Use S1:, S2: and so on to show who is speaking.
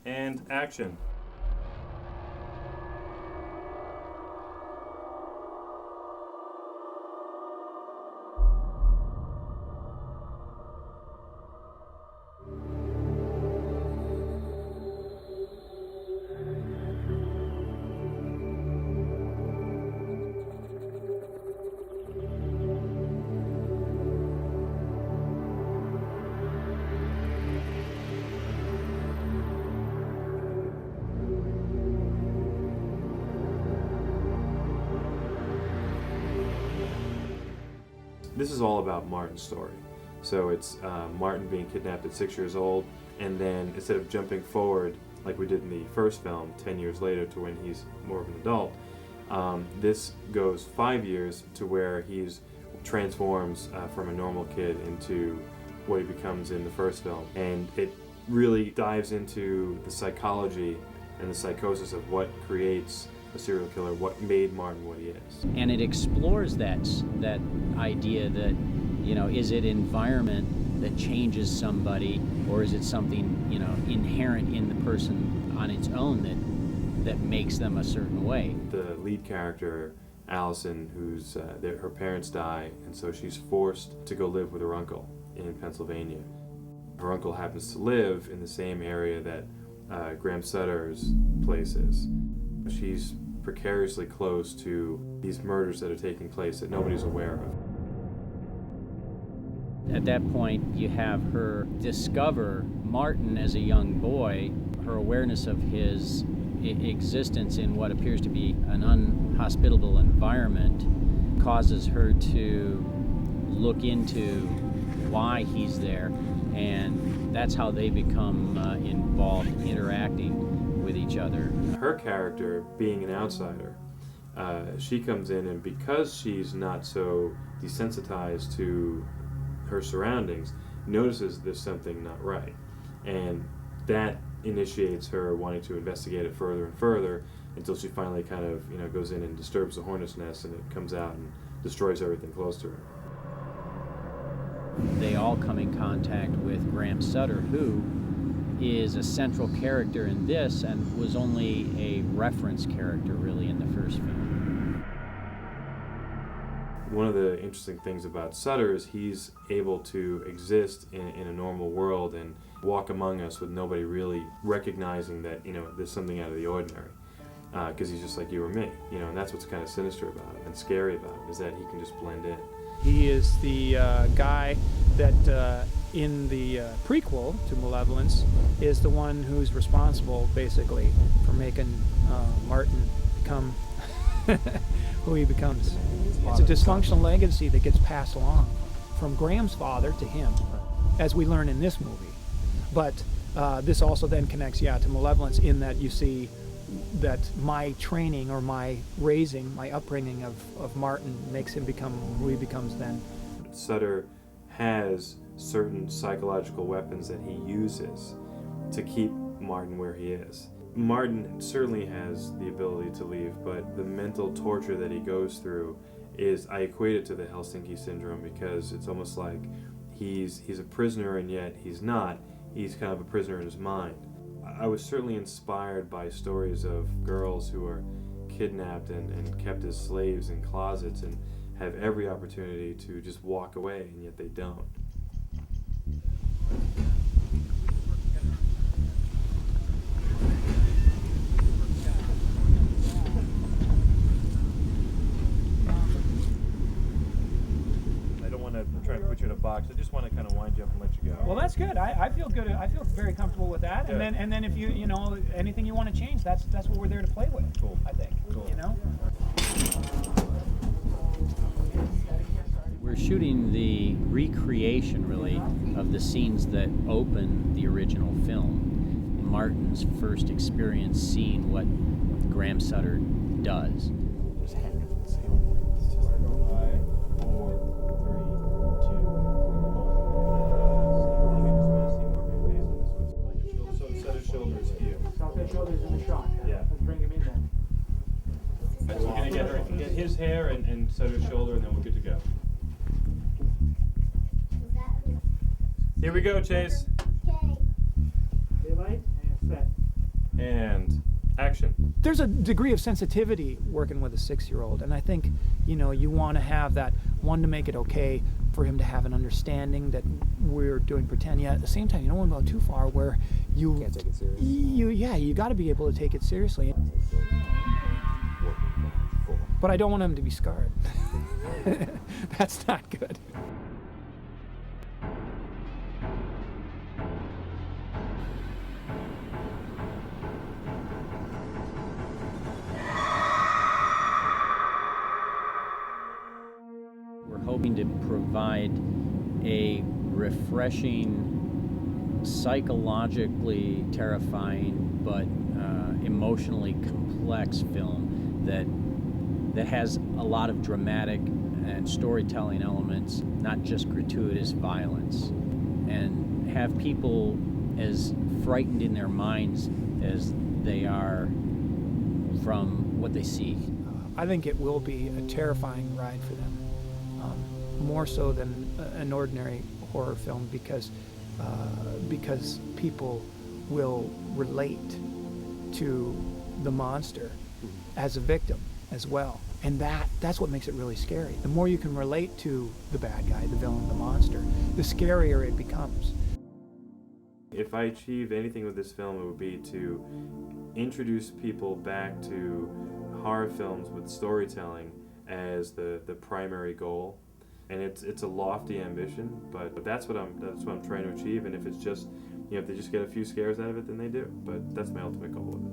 S1: And action. This is all about Martin's story. So it's Martin being kidnapped at 6 years old, and then instead of jumping forward like we did in the first film 10 years later to when he's more of an adult, this goes 5 years to where he's transforms from a normal kid into what he becomes in the first film. And it really dives into the psychology and the psychosis of what creates a serial killer, what made Martin what he is.
S2: And it explores that idea that, you know, is it environment that changes somebody, or is it something, you know, inherent in the person on its own that makes them a certain way?
S1: The lead character, Allison, who's her parents die, and so she's forced to go live with her uncle in Pennsylvania. Her uncle happens to live in the same area that Graham Sutter's place is. She's precariously close to these murders that are taking place that nobody's aware of.
S2: At that point, you have her discover Martin as a young boy. Her awareness of his existence in what appears to be an unhospitable environment causes her to look into why he's there, and that's how they become involved, interacting with each other.
S1: Her character, being an outsider, she comes in, and because she's not so desensitized to her surroundings, notices there's something not right, and that initiates her wanting to investigate it further and further until she finally kind of, you know, goes in and disturbs the hornet's nest, and it comes out and destroys everything close to her.
S2: They all come in contact with Graham Sutter, who is a central character in this and was only a reference character really in the first film.
S1: One of the interesting things about Sutter is he's able to exist in a normal world and walk among us with nobody really recognizing that, you know, there's something out of the ordinary, because he's just like you or me, you know, and that's what's kind of sinister about him and scary about him, is that he can just blend in.
S3: He is the guy that in the prequel to Malevolence is the one who's responsible basically for making Martin become who he becomes. It's a dysfunctional legacy that gets passed along from Graham's father to him, as we learn in this movie. But this also then connects, to Malevolence, in that you see that my training or my raising, my upbringing of Martin makes him become who he becomes then.
S1: Sutter has certain psychological weapons that he uses to keep Martin where he is. Martin certainly has the ability to leave, but the mental torture that he goes through is, I equate it to the Helsinki syndrome, because it's almost like he's a prisoner and yet he's not. He's kind of a prisoner in his mind. I was certainly inspired by stories of girls who are kidnapped and kept as slaves in closets and have every opportunity to just walk away, and yet they don't. I don't want to try and put you in a box. I just want to kind of wind you up and let you go.
S3: Well, that's good. I feel good. I feel very comfortable with that.
S1: Good.
S3: And then if you know anything you want to change, that's what we're there to play with.
S1: Cool.
S3: I think.
S1: Cool.
S3: You know.
S2: We're shooting the recreation, really, of the scenes that open the original film. Martin's first experience seeing what Graham Sutter does.
S1: Just hang it and see. 5, 4, 3, 2, 1. So Sutter's shoulders here.
S3: South shoulders in the shot.
S1: Yeah.
S3: Let's bring him in then.
S1: So we're going to get his hair and Sutter's shoulder, and then we're good to go. Here we go, Chase.
S3: Daylight and set.
S1: And action.
S3: There's a degree of sensitivity working with a 6-year-old, and I think, you know, you want to have that one to make it okay for him to have an understanding that we're doing pretend, yet at the same time you don't want to go too far where you
S4: Can't take it seriously.
S3: You got to be able to take it seriously. But I don't want him to be scarred. That's not good.
S2: We're hoping to provide a refreshing, psychologically terrifying, but emotionally complex film that has a lot of dramatic and storytelling elements, not just gratuitous violence, and have people as frightened in their minds as they are from what they see.
S3: I think it will be a terrifying ride for them, more so than an ordinary horror film, because people will relate to the monster as a victim as well, and that's what makes it really scary. The more you can relate to the bad guy, the villain, the monster, the scarier it becomes.
S1: If I achieved anything with this film, it would be to introduce people back to horror films with storytelling as the primary goal. And it's a lofty ambition, but that's what I'm trying to achieve. And if it's just, you know, if they just get a few scares out of it, then they do. But that's my ultimate goal with it.